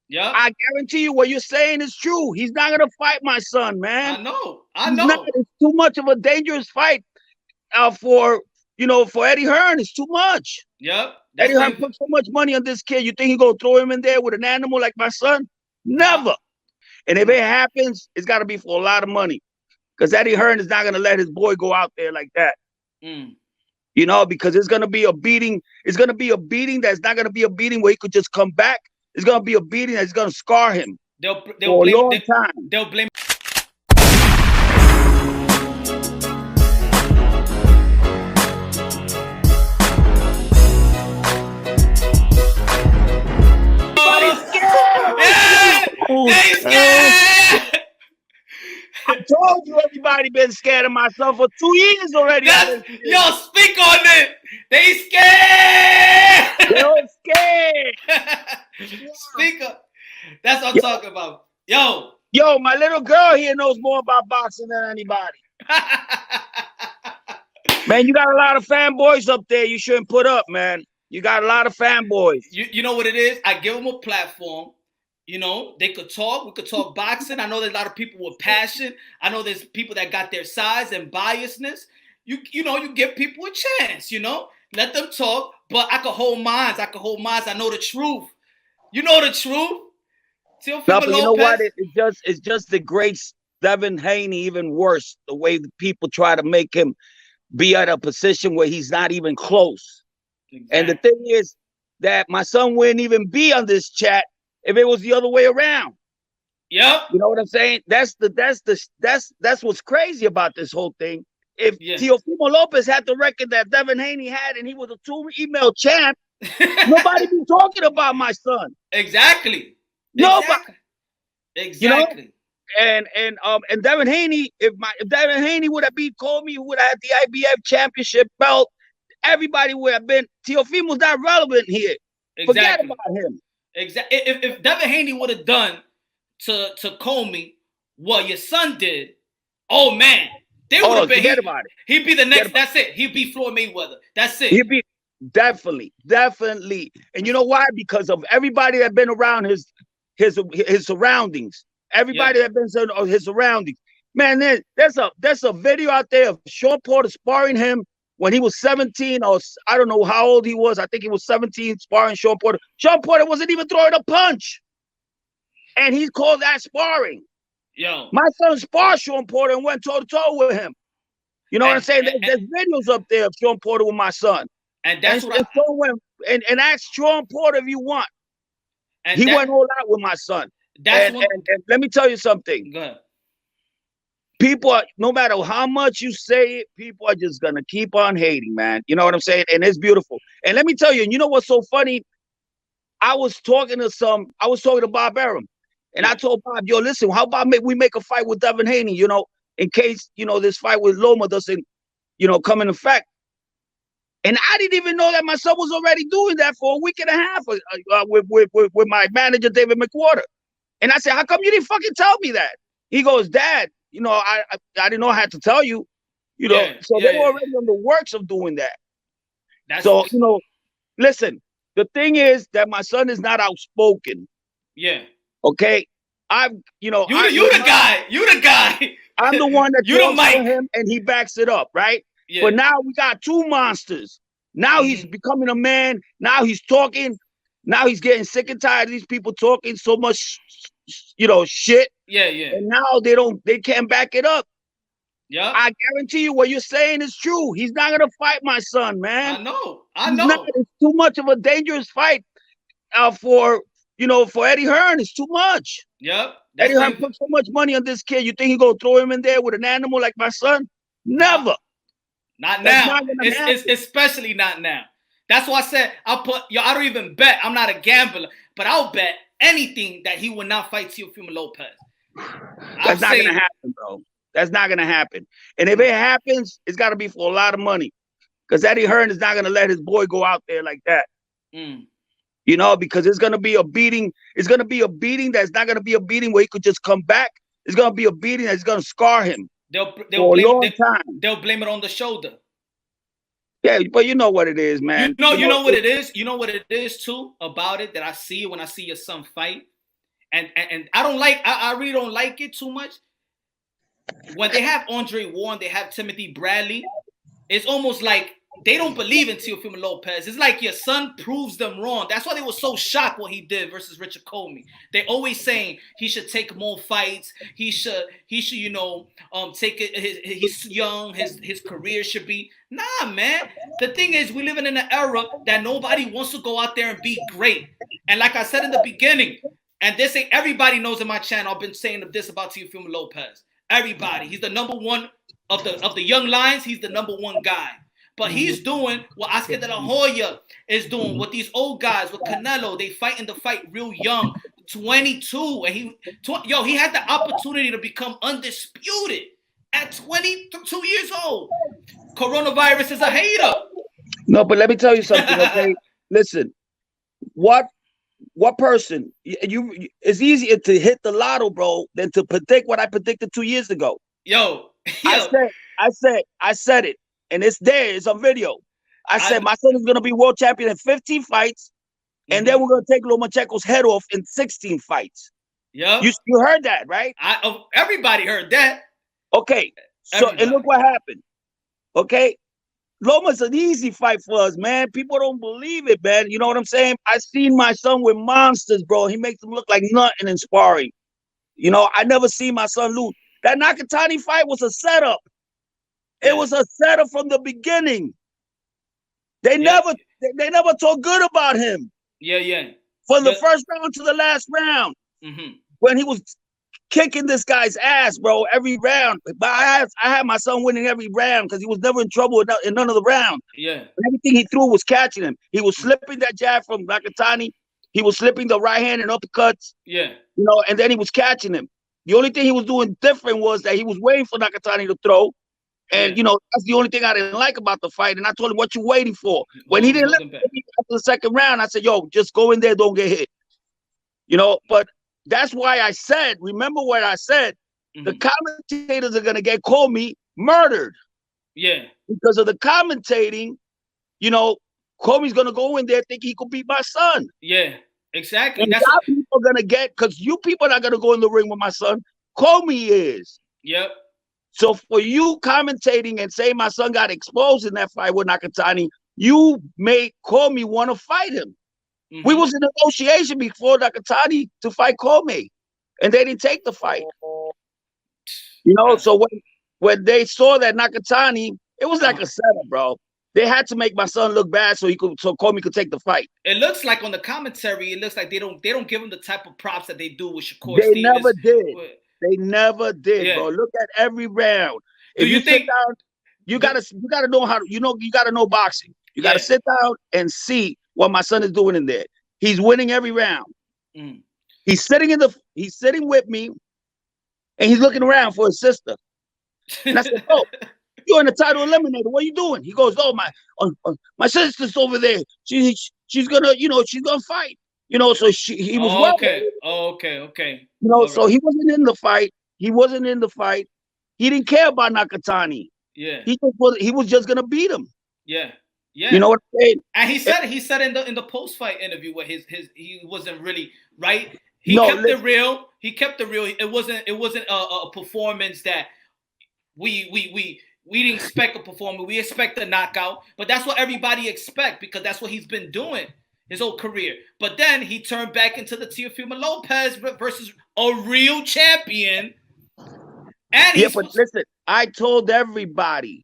Yeah. I guarantee you what you're saying is true. He's not gonna fight my son, man. I know. I He's not. know. It's too much of a dangerous fight for for Eddie Hearn. It's too much. Yep. That's Eddie why. Hearn put so much money on this kid. You think he gonna throw him in there with an animal like my son? Nah. Never. And if it happens, it's got to be for a lot of money, because Eddie Hearn is not gonna let his boy go out there like that. Because it's gonna be a beating. It's gonna be a beating that's not gonna be a beating where he could just come back. It's gonna be a beating that's gonna scar him They'll for blame a long time. They'll blame. They scared. I told you everybody been scared of myself for 2 years already. Yo, speak on it. They scared. They're all scared. Speak up. That's what I'm talking about. Yo, my little girl here knows more about boxing than anybody. Man, you got a lot of fanboys up there you shouldn't put up, man. You got a lot of fanboys. You know what it is? I give them a platform. They could talk. We could talk boxing. I know there's a lot of people with passion. I know there's people that got their sides and biasness. You give people a chance, Let them talk. But I could hold minds. I know the truth. You know the truth. No, but you know what? It's just the great Devin Haney, even worse. The way the people try to make him be at a position where he's not even close. Exactly. And the thing is that my son wouldn't even be on this chat if it was the other way around. Yep. You know what I'm saying? That's what's crazy about this whole thing. If Teofimo Lopez had the record that Devin Haney had and he was a 2-email champ, nobody be talking about my son. Exactly. Nobody. Exactly. And Devin Haney, if Devin Haney would have called me, who would have had the IBF championship belt, everybody would have been. Teofimo's not relevant here. Exactly. Forget about him. Exactly. If Devin Haney would have done to Comey what your son did, oh man, they would have been. Forget about it. He'd be the next. That's it. He'd be Floyd Mayweather. That's it. He'd be definitely. And you know why? Because of everybody that been around his surroundings. Everybody that been in his surroundings. Man, there's a video out there of Sean Porter sparring him when he was 17, or I don't know how old he was. I think he was 17 sparring Sean Porter. Sean Porter wasn't even throwing a punch. And he called that sparring. Yo. My son sparred Sean Porter and went toe-to-toe with him. You know what I'm saying? There's videos up there of Sean Porter with my son. And that's and ask Sean Porter if you want. And he went all out with my son. And let me tell you something. Go ahead. People, no matter how much you say it, people are just going to keep on hating, man. You know what I'm saying? And it's beautiful. And let me tell you, you know what's so funny? I was talking to Bob Arum. And I told Bob, yo, listen, how about we make a fight with Devin Haney, in case, this fight with Loma doesn't, come into effect. And I didn't even know that my son was already doing that for a week and a half with my manager, David McWhorter. And I said, how come you didn't fucking tell me that? He goes, Dad, I didn't know I had to tell you, So they were already on the works of doing that. Listen, the thing is that my son is not outspoken. Yeah. Okay. You the guy. I'm the one that talks to him and he backs it up, right? Yeah. But now we got two monsters. Now he's becoming a man. Now he's talking. Now he's getting sick and tired of these people talking so much, shit. Yeah. And now they can't back it up. Yeah. I guarantee you what you're saying is true. He's not gonna fight my son, man. I know. It's too much of a dangerous fight for Eddie Hearn. It's too much. Yep. Eddie Hearn put so much money on this kid. You think he gonna throw him in there with an animal like my son? Never. Not now. It's especially not now. That's why I said I don't even bet. I'm not a gambler, but I'll bet anything that he will not fight Teofimo Lopez. That's not gonna happen, bro. That's not gonna happen. And if it happens, it's gotta be for a lot of money. Because Eddie Hearn is not gonna let his boy go out there like that. Because it's gonna be a beating. It's gonna be a beating that's not gonna be a beating where he could just come back. It's gonna be a beating that's gonna scar him. They'll blame it on the shoulder. Yeah, but you know what it is, man. You know what it is? You know what it is too about it that I see when I see your son fight? And I don't like. I really don't like it too much. When they have Andre Ward, they have Timothy Bradley. It's almost like they don't believe in Teofimo Lopez. It's like your son proves them wrong. That's why they were so shocked what he did versus Richard Comey. They always saying he should take more fights. He should, take it. He's young. His career should be. Nah, man. The thing is, we living in an era that nobody wants to go out there and be great. And like I said in the beginning, and this ain't everybody knows in my channel. I've been saying this about Teofimo Lopez. Everybody, he's the number one of the young lions. He's the number one guy. But he's doing what Oscar de la Hoya is doing, what these old guys, with Canelo, they fighting the fight real young, 22. And he had the opportunity to become undisputed at 22 years old. Coronavirus is a hater. No, but let me tell you something, okay? Listen, what person, it's easier to hit the lotto, bro, than to predict what I predicted 2 years ago. Yo. I said it. And it's there. It's on video. I said my son is going to be world champion in 15 fights. And then we're going to take Lomachenko's head off in 16 fights. Yeah. You heard that, right? Everybody heard that. Okay. So, and look what happened. Okay. Loma's an easy fight for us, man. People don't believe it, man. You know what I'm saying? I seen my son with monsters, bro. He makes them look like nothing in sparring. You know, I never seen my son lose. That Nakatani fight was a setup. It was a setup from the beginning. They never talked good about him. Yeah. From the first round to the last round. When he was kicking this guy's ass, bro, every round. But I had my son winning every round because he was never in trouble in none of the rounds. Yeah. Everything he threw was catching him. He was slipping that jab from Nakatani. He was slipping the right hand and uppercuts. Yeah. You know, and then he was catching him. The only thing he was doing different was that he was waiting for Nakatani to throw. And, you know, that's the only thing I didn't like about the fight. And I told him, what you waiting for? When he didn't let me after the second round, I said, yo, just go in there, don't get hit. You know, but that's why I said, remember what I said, the commentators are going to get Comey murdered. Yeah. Because of the commentating, you know, Comey's going to go in there thinking he could beat my son. Yeah, exactly. And that's what people are going to get, because you people are not going to go in the ring with my son. Comey is. Yep. So for you commentating and saying my son got exposed in that fight with Nakatani, you made Comey want to fight him. We was in negotiation before Nakatani to fight Comey, and they didn't take the fight. You know, so when they saw that Nakatani, it was like a setup, bro. They had to make my son look bad so Comey could take the fight. It looks like on the commentary, it looks like they don't give him the type of props that they do with Shakur Stevens. Never did. They never did, bro. Look at every round. If you sit down, you gotta know how to, you gotta know boxing. You gotta sit down and see what my son is doing in there. He's winning every round. He's sitting with me, and he's looking around for his sister. And I said, "Oh, you're in the title eliminator. What are you doing?" He goes, "Oh, my sister's over there. She's gonna, she's gonna fight." You know, so he was okay. You know, so he wasn't in the fight. He didn't care about Nakatani. Yeah. He was just gonna beat him. Yeah. You know what I'm saying? And he said in the post-fight interview where he wasn't really right. He kept it real. It wasn't a performance that we didn't expect a performance. We expect a knockout, but that's what everybody expect because that's what he's been doing his whole career. But then he turned back into the Teofimo Lopez versus a real champion. And but listen, I told everybody,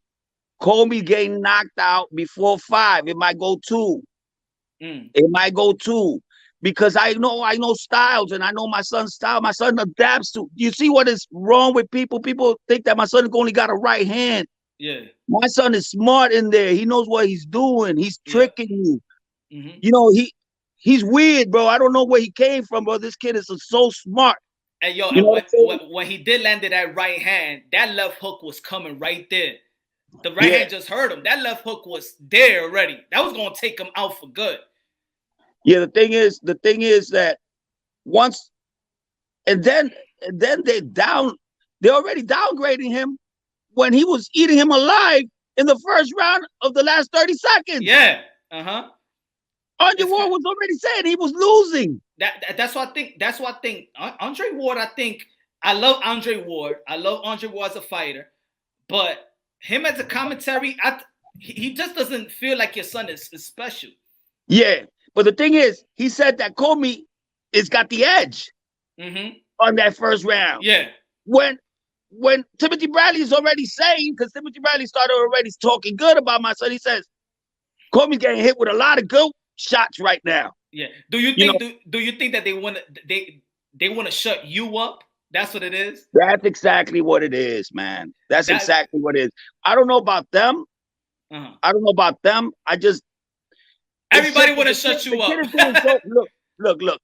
Comey getting knocked out before 5. It might go 2. It might go 2 because I know styles and I know my son's style. My son adapts to. You see what is wrong with people? People think that my son only got a right hand. Yeah. My son is smart in there. He knows what he's doing. He's tricking you. You know, he's weird, bro. I don't know where he came from, bro. This kid is so smart. And when he did land that right hand, that left hook was coming right there. The right hand just hurt him. That left hook was there already. That was gonna take him out for good. Yeah, the thing is that once, and then they're already downgrading him when he was eating him alive in the first round of the last 30 seconds. Yeah. Andre Ward was already saying he was losing. That's what I think. That's what I think. Andre Ward. I think I love Andre Ward. I love Andre Ward as a fighter, but him as a commentary, he just doesn't feel like your son is special. Yeah, but the thing is, he said that Comey has got the edge on that first round. Yeah. When Timothy Bradley is already saying, because Timothy Bradley started already talking good about my son, he says Comey's getting hit with a lot of good shots right now. Yeah. Do you think do you think that they want to shut you up? That's what it is. That's exactly what it is, man. That's exactly what it is. I don't know about them. I don't know about them. I just everybody want to shut you up. Look.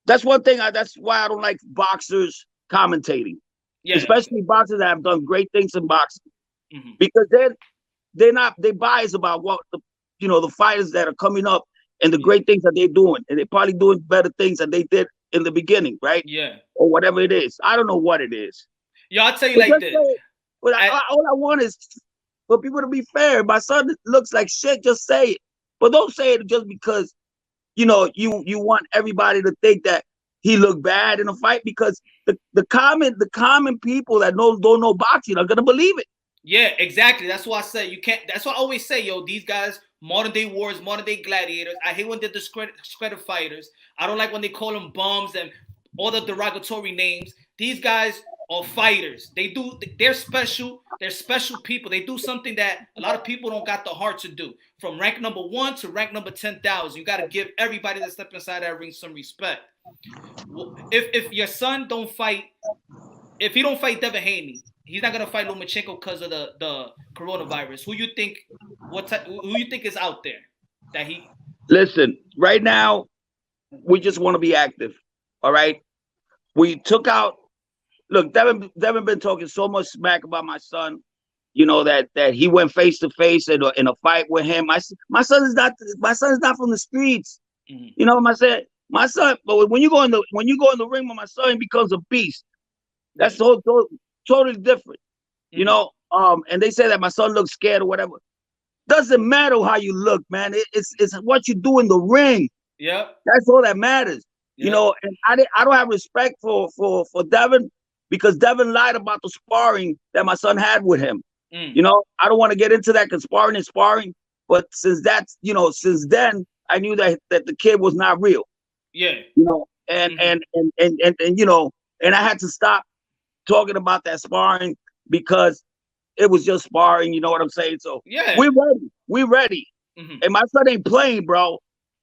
That's one thing. That's why I don't like boxers commentating, especially boxers that have done great things in boxing, because they bias about what the fighters that are coming up and the great things that they're doing, and they're probably doing better things than they did in the beginning, right? Yeah. Or whatever it is. I don't know what it is. Yo, I'll tell you like this. But all I want is for people to be fair. My son looks like shit. Just say it, but don't say it just because you want everybody to think that he looked bad in a fight, because the common people that don't know boxing are gonna believe it. Yeah, exactly. That's why I say you can't. That's why I always say, yo, these guys, modern day wars, modern day gladiators. I hate when they discredit fighters. I don't like when they call them bums and all the derogatory names. These guys are fighters. They're special. They're special people. They do something that a lot of people don't got the heart to do. From rank number 1 to rank number 10,000, you got to give everybody that step inside that ring some respect. If your son don't fight, if he don't fight Devin Haney, he's not gonna fight Lomachenko because of the coronavirus. Who you think is out there that he? Listen, right now, we just want to be active. All right, we took out. Look, Devin been talking so much smack about my son. That he went face to face in a fight with him. My son is not from the streets. My son. But when you go in the ring with my son, he becomes a beast. That's totally different. And they say that my son looks scared or whatever. Doesn't matter how you look, man. It's what you do in the ring. Yeah, that's all that matters. Yep. And I don't have respect for Devin, because Devin lied about the sparring that my son had with him. I don't want to get into that, because sparring is sparring. But since then, I knew that the kid was not real. Yeah. And I had to stop talking about that sparring, because it was just sparring. You know what I'm saying? So yeah, we're ready. And my son ain't playing, bro.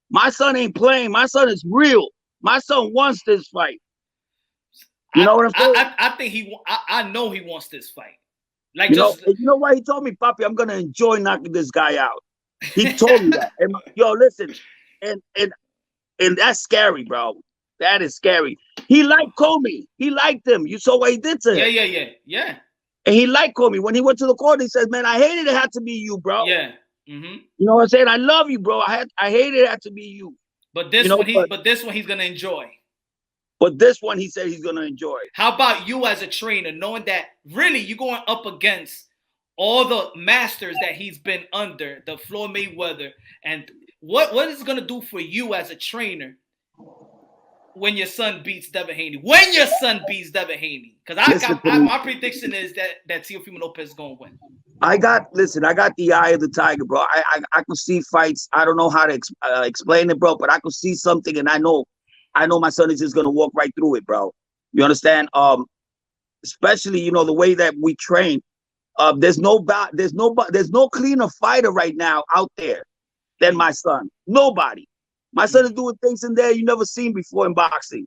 My son ain't playing. My son is real. My son wants this fight. You know what I'm saying? I think I know he wants this fight. Like, you know why he told me, Papi, I'm gonna enjoy knocking this guy out. He told me that. And listen, and that's scary, bro. That is scary. He liked Comey. He liked him. You saw what he did to him. Yeah. And he liked Comey. When he went to the court, he says, "Man, I hated it had to be you, bro." Yeah. You know what I'm saying? I love you, bro. I hated it had to be you. But this one he's gonna enjoy. But this one he said he's gonna enjoy. How about you as a trainer, knowing that really you're going up against all the masters that he's been under, the Floyd Mayweather, and what is it gonna do for you as a trainer when your son beats Devin Haney? When your son beats Devin Haney, because my prediction is that Teofimo Lopez is gonna win. I got the eye of the tiger, bro. I could see fights. I don't know how to explain it, bro, but I could see something, and I know my son is just gonna walk right through it, bro. You understand? Especially the way that we train. There's no cleaner fighter right now out there than my son. Nobody. My son is doing things in there you never seen before in boxing.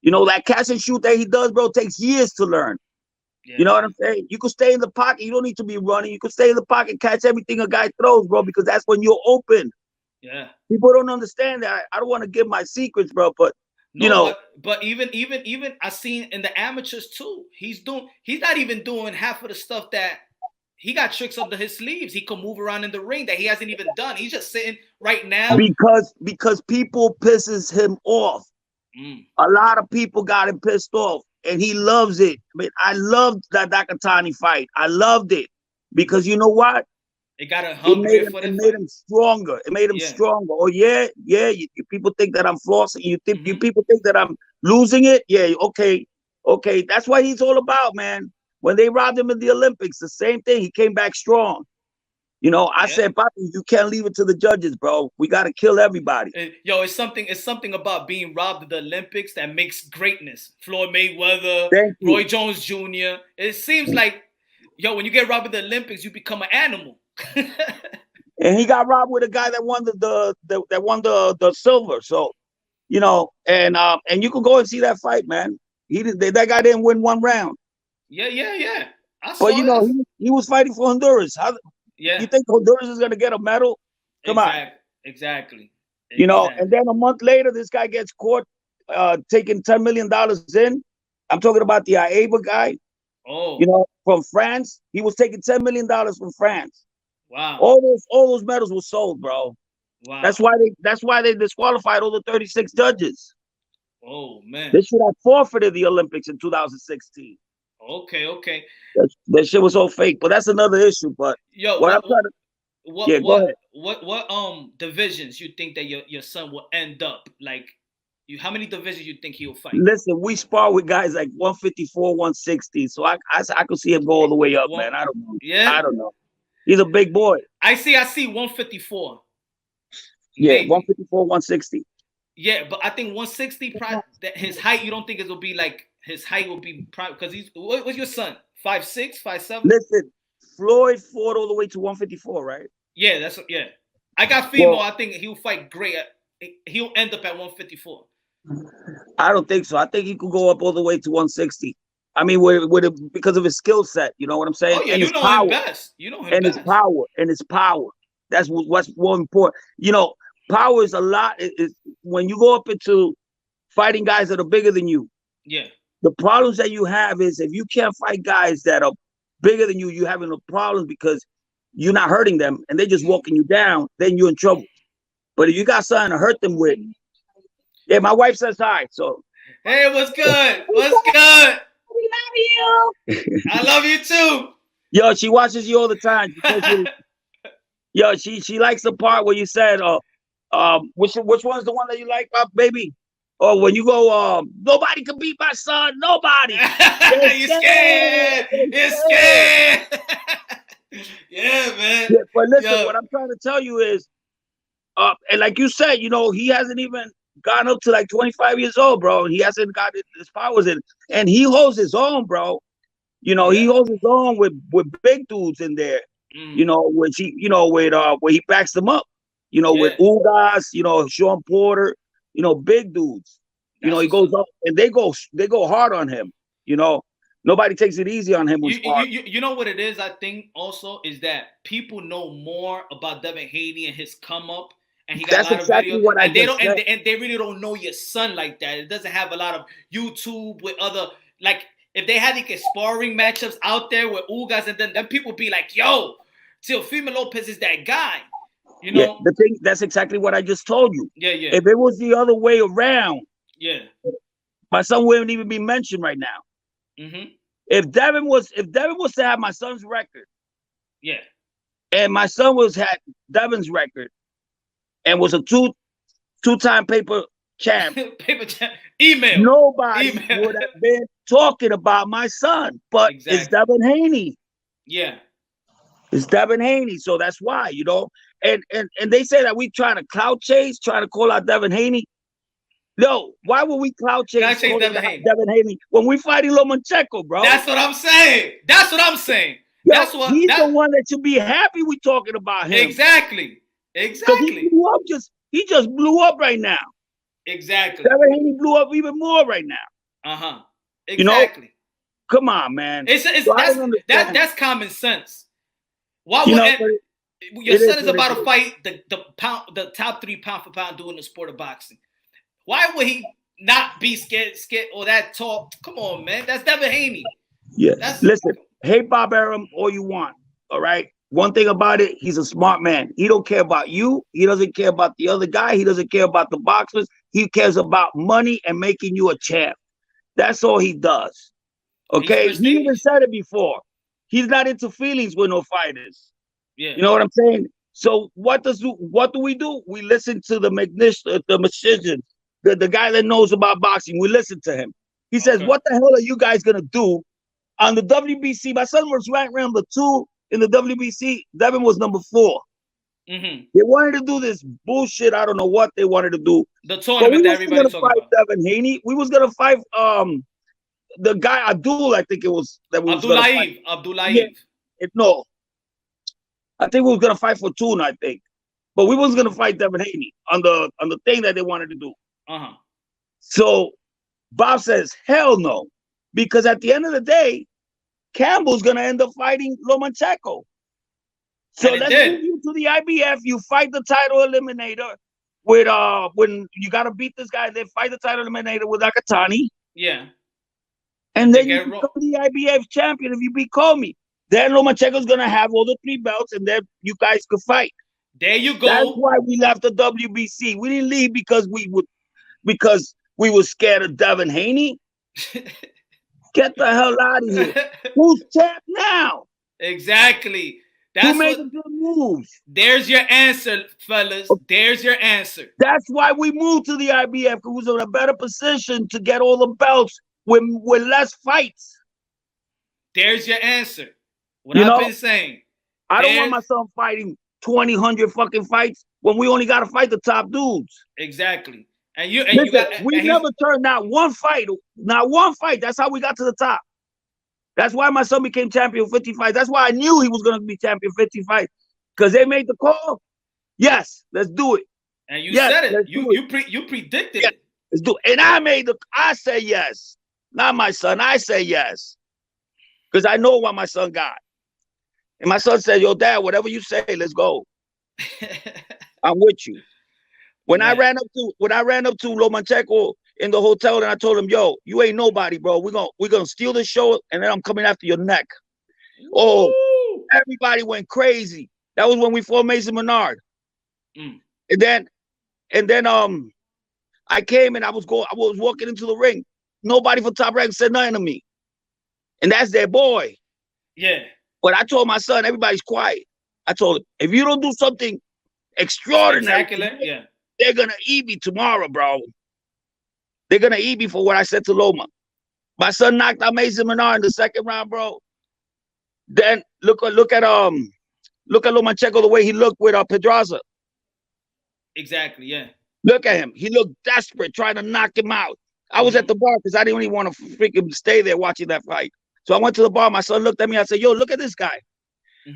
That catch and shoot that he does, bro, takes years to learn. Yeah. You know what I'm saying? You could stay in the pocket. You don't need to be running. You could stay in the pocket, catch everything a guy throws, bro, because that's when you're open. Yeah. People don't understand that. I don't want to give my secrets, bro, but but even I seen in the amateurs too. He's not even doing half of the stuff that he got tricks under his sleeves. He can move around in the ring that he hasn't even done. He's just sitting right now because people pisses him off. A lot of people got him pissed off, and he loves it. I mean, I loved that Nakatani fight. I loved it because you know what? It got him hungrier for the it made fight. him stronger. It made him Yeah. stronger. Oh yeah, yeah. You people think that I'm flossing. You Hmm. people think that I'm losing it. Yeah, okay, okay. That's what he's all about, man. When they robbed him in the Olympics, the same thing. He came back strong. You know, I Yeah. said, Papi, you can't leave it to the judges, bro. We got to kill everybody. Yo, it's something. It's something about being robbed of the Olympics that makes greatness. Floyd Mayweather, Thank Roy you. Jones Jr. It seems like, yo, when you get robbed of the Olympics, you become an animal. And he got robbed with a guy that won that won the silver. So and you could go and see that fight, man. That guy didn't win one round. Yeah. I But saw this. he was fighting for Honduras. How Yeah, you think Honduras is gonna get a medal? Come on. exactly. And then a month later, this guy gets caught taking $10 million in. I'm talking about the Aiba guy, Oh, from France. He was taking $10 million from France. wow, All those medals were sold, bro. wow. That's why they disqualified all the 36 judges. Oh man. They should have forfeited the Olympics in 2016. Okay. That shit was all fake, but that's another issue. But Yo, what I'm trying to yeah, go ahead. what divisions you think that your son will end up like? How many divisions you think he'll fight? Listen, we spar with guys like 154, 160, so I could see him go all the way up, One, man. I don't know. yeah, I don't know. He's a big boy. I see 154. Yeah, Maybe. 154, 160. Yeah, but I think 160. That his height, you don't think it'll be like his height will be because he's what's your son? 5'6", 5'7"? Listen, Floyd fought all the way to 154, right? Yeah, I got Fimo. Well, I think he'll fight great. He'll end up at 154. I don't think so. I think he could go up all the way to 160. I mean, because of his skill set, you know what I'm saying? Oh yeah, And you his know power. him best. You know him And best. his power. That's what's more important. Power is a lot. When you go up into fighting guys that are bigger than you. Yeah. The problems that you have is if you can't fight guys that are bigger than you, you're having a problem because you're not hurting them and they're just walking you down, then you're in trouble. But if you got something to hurt them with, yeah, my wife says hi. So hey, what's good? What's good? We love you. I love you too. Yo, she watches you all the time. Yo, she likes the part where you said, which one's the one that you like, baby? Oh, when you go, nobody can beat my son. Nobody. You're scared. You're scared. Yeah, man. Yeah, but listen, Yo. what I'm trying to tell you is, and like you said, he hasn't even gone up to like 25 years old, bro. He hasn't got his powers in, and he holds his own, bro. He holds his own with big dudes in there. Where he backs them up. With Ugas, Sean Porter, big dudes. He goes up and they go hard on him. Nobody takes it easy on him. You know what it is? I think also is that people know more about Devin Haney and his come up, and he got a lot of videos. And they don't, and they really don't know your son like that. It doesn't have a lot of YouTube with other like. If they had like sparring matchups out there with Ugas, and then people be like, "Yo, Teofimo Lopez is that guy." Yeah, the thing that's exactly what I just told you. Yeah. If it was the other way around, yeah, my son wouldn't even be mentioned right now. Mm-hmm. If Devin was to have my son's record, yeah, and my son had Devin's record, and was a two-time paper champ, nobody would have been talking about my son. But it's Devin Haney. Yeah. It's Devin Haney. So that's why, and they say that we trying to clout chase, trying to call out Devin Haney. No, why would we clout chase Devin Haney when we fighting Lomachenko, bro? That's what I'm saying. Yo, he's the one that should be happy we talking about him. Exactly. He just blew up right now. Exactly. Devin Haney blew up even more right now. Exactly. Come on, man. That's common sense. Why would your son is about to fight the top 3 pound for pound doing the sport of boxing? Why would he not be scared or that talk? Come on, man. That's Devin Haney. Yeah. Listen, hate Bob Arum all you want. All right. One thing about it, he's a smart man. He don't care about you. He doesn't care about the other guy. He doesn't care about the boxers. He cares about money and making you a champ. That's all he does. Okay. He even said it before. He's not into feelings with no fighters. Yeah. You know what I'm saying? So what do we do? We listen to the magician, the guy that knows about boxing. We listen to him. He says, "What the hell are you guys gonna do on the WBC?" My son was ranked number 2 in the WBC. Devin was number 4. Mm-hmm. They wanted to do this bullshit. I don't know what they wanted to do. The But tournament we that was everybody's gonna talking fight about. Devin Haney. We was gonna fight the guy Abdul. I think it was that we was gonna fight. Yeah, no, I think we was gonna fight for Tuna. I think, but we wasn't gonna fight Devin Haney on the thing that they wanted to do. Uh-huh. So Bob says, "Hell no," because at the end of the day, Campbell's gonna end up fighting Lomachenko. So let's move you to the IBF. You fight the title eliminator with when you gotta beat this guy. They fight the title eliminator with Nakatani. Yeah. And then you become the IBF champion if you beat Comey. Then Lomachenko's gonna have all the 3 belts, and then you guys could fight. There you go. That's why we left the WBC. We didn't leave because we were scared of Devin Haney. Get the hell out of here. Who's champ now? Exactly. Who made the good moves? There's your answer, fellas. There's your answer. That's why we moved to the IBF, because we was in a better position to get all the belts with less fights. There's your answer. What I've been saying. I don't want my son fighting 100 fucking fights when we only got to fight the top dudes. Exactly. And we never turned not one fight. Not one fight. That's how we got to the top. That's why my son became champion 55. That's why I knew he was going to be champion 55. Because they made the call. Yes, let's do it. And you said it. You predicted it. Let's do it. And I say yes. Not my son. I say yes. Because I know what my son got. And my son said, "Yo, Dad, whatever you say, let's go." I'm with you. When I ran up to Lomachenko in the hotel, and I told him, "Yo, you ain't nobody, bro. We're gonna steal the show, and then I'm coming after your neck." Oh, everybody went crazy. That was when we fought Mason Menard. And then I came and I was walking into the ring. Nobody from Top Rank said nothing to me. And that's their boy. Yeah. But I told my son, everybody's quiet. I told him, if you don't do something extraordinary, they're going to eat me tomorrow, bro. They're going to eat me for what I said to Loma. My son knocked out Mason Menard in the second round, bro. Then look at Lomachenko, the way he looked with Pedraza. Exactly, yeah. Look at him. He looked desperate, trying to knock him out. I was at the bar because I didn't even want to freaking stay there watching that fight. So I went to the bar. My son looked at me. I said, "Yo, look at this guy."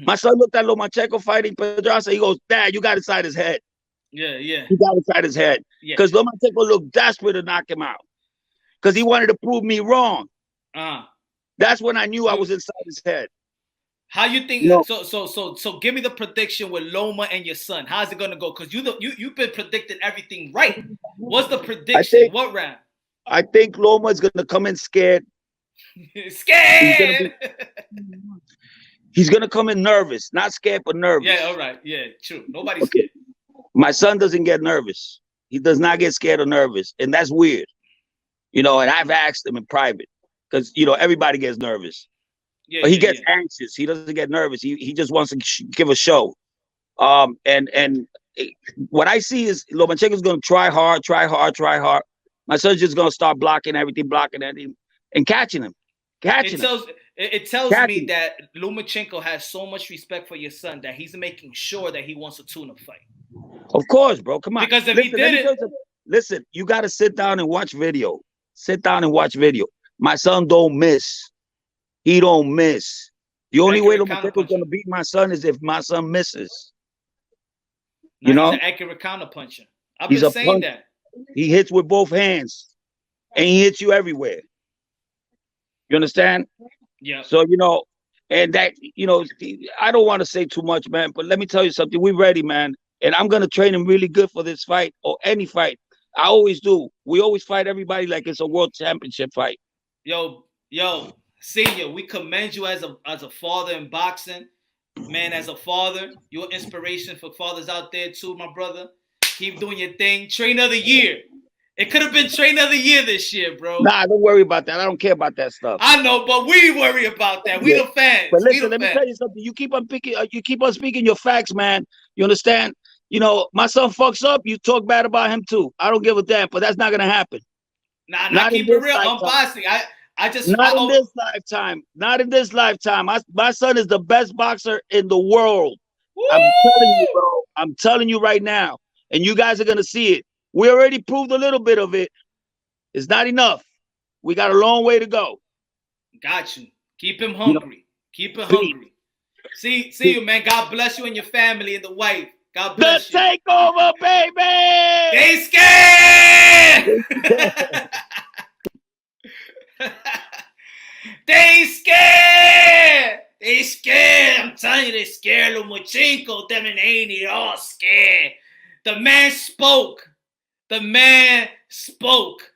My son looked at Lomachenko fighting Pedraza. He goes, "Dad, you got inside his head." Yeah. He got inside his head. Because Lomachenko looked desperate to knock him out. Because he wanted to prove me wrong. That's when I knew I was inside his head. How you think? So give me the prediction with Loma and your son. How's it gonna go? Because you've been predicting everything right. What's the prediction? What round? I think Loma is gonna come in scared. Scared. He's gonna come in nervous, not scared, but nervous. Yeah, all right. Yeah, true. Nobody's scared. My son doesn't get nervous. He does not get scared or nervous, and that's weird. And I've asked him in private because everybody gets nervous. But he gets anxious. He doesn't get nervous. He just wants to give a show. And what I see is Lomachenko's going to try hard. My son's just going to start blocking everything, and catching him. It tells me that Lomachenko has so much respect for your son that he's making sure that he wants a tune-up fight. Of course, bro. Come on. Because if he did it... Listen, you got to sit down and watch video. My son don't miss. He don't miss. The only way Lomachenko's going to beat my son is if my son misses. He's an accurate counterpuncher. I've been saying that. He hits with both hands. And he hits you everywhere. You understand? Yeah. So, and that, I don't want to say too much, man, but let me tell you something. We're ready, man. And I'm going to train him really good for this fight or any fight. I always do. We always fight everybody like it's a world championship fight. Yo, Senior, we commend you as a father in boxing. Man, as a father, you're inspiration for fathers out there too, my brother. Keep doing your thing. Trainer of the year. It could have been trainer of the year this year, bro. Nah, don't worry about that. I don't care about that stuff. I know, but we worry about that. We the fans. But listen, we the let me fans. tell you something. You keep on speaking your facts, man. You understand? You know, my son fucks up. You talk bad about him too. I don't give a damn. But that's not gonna happen. Nah, Not keep it real. Unbossing. Not in this lifetime. Not in this lifetime. My son is the best boxer in the world. Woo! I'm telling you, bro. I'm telling you right now. And you guys are gonna see it. We already proved a little bit of it. It's not enough. We got a long way to go. Got you. Keep him hungry. Keep him hungry. See you, man. God bless you and your family and the wife. God bless you. The takeover, baby. They scared. They scared. They scared. I'm telling you, they scared. Lomachenko, Devin, Haney, they're all scared. The man spoke. The man spoke.